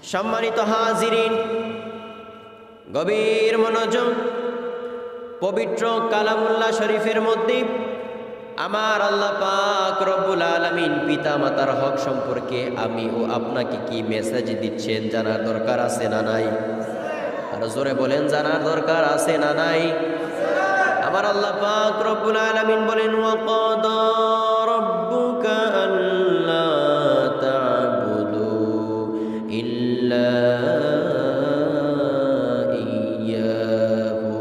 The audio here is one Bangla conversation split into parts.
সম্মানিত হাজিরিন, গভীর মনোযোগ। পবিত্র কালামুল্লাহ শরীফের মধ্যে আমার আল্লাহ পাক রব্বুল আলামিন পিতা মাতার হক সম্পর্কে আমি ও আপনাকে কি মেসেজ দিচ্ছেন জানার দরকার আছে না নাই? আর জোরে বলেন, জানার দরকার আছে না নাই? আমার আল্লাহ পাক রব্বুল আলামিন বলেন, ওয়া ক্বাদা রাব্বুকা আল্লা তা'বুদু ইল্লা ইয়্যাহু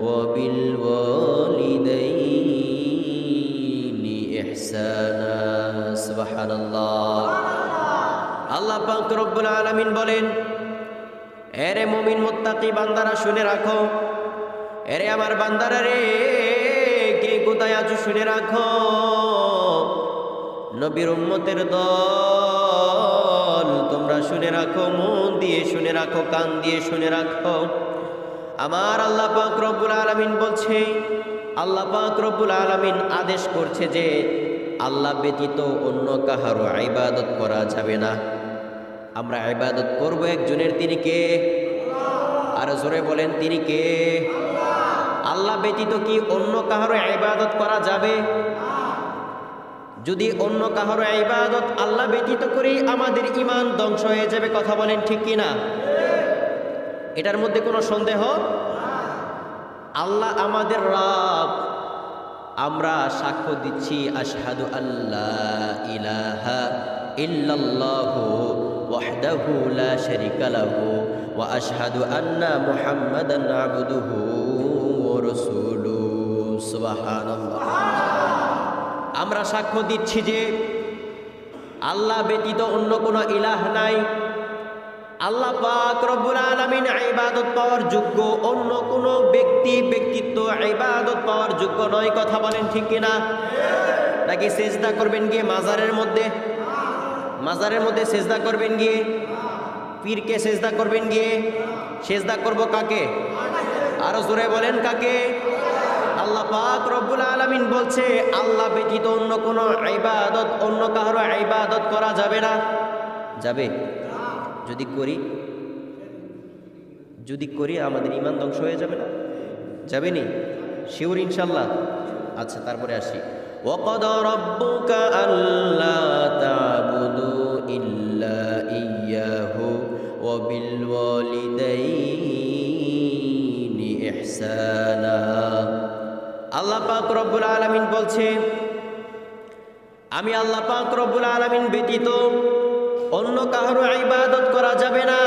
ওয়া বিল ওয়ালিদাইনি ইহসানা। সুবহানাল্লাহ। আল্লাহ পাক রব্বুল আলামিন বলেন, এরে মুমিন মুত্তাকি বান্দারা শুনে রাখো, এরে আমার বান্দারা রে, কে কোথায় আছো শুনে রাখো। নবীর উম্মতের দল, তোমরা শুনে রাখো, মন দিয়ে শুনে রাখো, কান দিয়ে শুনে রাখো। আমার আল্লাহ পাক রব্বুল আলামিন বলছে, আল্লাহ পাক রব্বুল আলামিন আদেশ করছে যে আল্লাহ ব্যতীত অন্য কাহারও ইবাদত করা যাবে না। আমরা ইবাদত করব একজনের, তিনি কে? আর জোরে বলেন, তিনি কে? আল্লাহ ব্যতীত কি অন্য কাহারও ইবাদত করা যাবে? যদি অন্য কাহারও ইবাদত আল্লাহ ব্যতীত করি আমাদের ঈমান ধ্বংস হয়ে যাবে। কথা বলেন ঠিক কি না? এটার মধ্যে কোনো সন্দেহ? আল্লাহ আমাদের রব। আমরা সাক্ষ্য দিচ্ছি, আশহাদু আল্লাহ ইলাহা ইল্লাল্লাহু ওয়াহদাহু লা শারীকা লাহু ওয়া আশহাদু আন্না মুহাম্মাদান আবদুহু ওয়া রাসূলুহু। সুবহানাল্লাহ। আমরা সাক্ষ্য দিচ্ছি যে আল্লাহ ব্যতীত অন্য কোনো ইলাহ নাই। আল্লাহ পাক রব্বুল আলামিন ইবাদত পাওয়ার যোগ্য, অন্য কোনো ব্যক্তিত্ব ইবাদত পাওয়ার যোগ্য নয়। কথা বলেন ঠিক কিনা? নাকি সেজদা করবেন গিয়ে মাজারের মধ্যে? মাজারের মধ্যে সেজদা করবেন গিয়ে? পীরকে সেজদা করবেন গিয়ে? সেজদা করব কাকে? আরো জোরে বলেন, কাকে? আল্লাহ পাক রব্বুল আলামিন বলছে আল্লাহ ব্যতীত অন্য কোনো ইবাদত, অন্য কারো ইবাদত করা যাবে না। যাবে? যদি করি আমাদের ঈমান ধ্বংস হয়ে যাবে না? যাবে নি? শিওর ইনশাআল্লাহ? আচ্ছা, তারপরে আসি। ওয়া ক্বাদা রাব্বুকা আল্লা তা'বুদু ইল্লা ইয়্যাহু ওয়া বিল ওয়ালিদাইনি ইহসানা। আল্লাহ পাক রব্বুল আলামিন বলছে, আমি আল্লাহ পাক রব্বুল আলামিন ব্যতীত অন্য কারো ইবাদত করা যাবে না।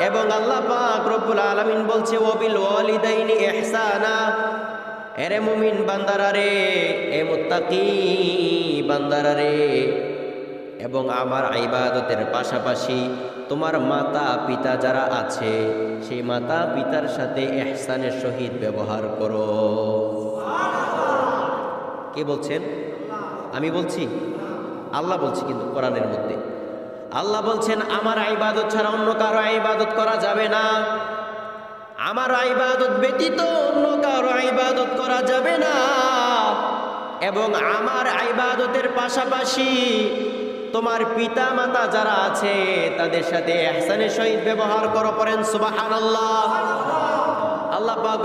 এবং আল্লাহ পাক রব্বুল আলামিন বলছে, ওয়া বিল ওয়ালিদাইনি ইহসানা। এরে মুমিন বান্দারা রে, এ মুত্তাকি বান্দারা রে, এবং আমার ইবাদতের পাশাপাশি তোমার মাতা পিতা যারা আছে সেই মাতা পিতার সাথে ইহসানের সহিত ব্যবহার করো। কে বলছেন? আমি বলছি? আল্লাহ বলছি, কিন্তু কোরআনের মধ্যে আল্লাহ বলছেন আমার ইবাদত ছাড়া অন্য কারো ইবাদত করা যাবে না। আমার ইবাদত ব্যতীত অন্য কারো ইবাদত করা যাবে না। এবং আমার ইবাদতের পাশাপাশি তোমার পিতা মাতা যারা আছে তাদের সাথে ইহসানের সহিত ব্যবহার করো। পড়েন সুবহানাল্লাহ। আল্লাহ পাক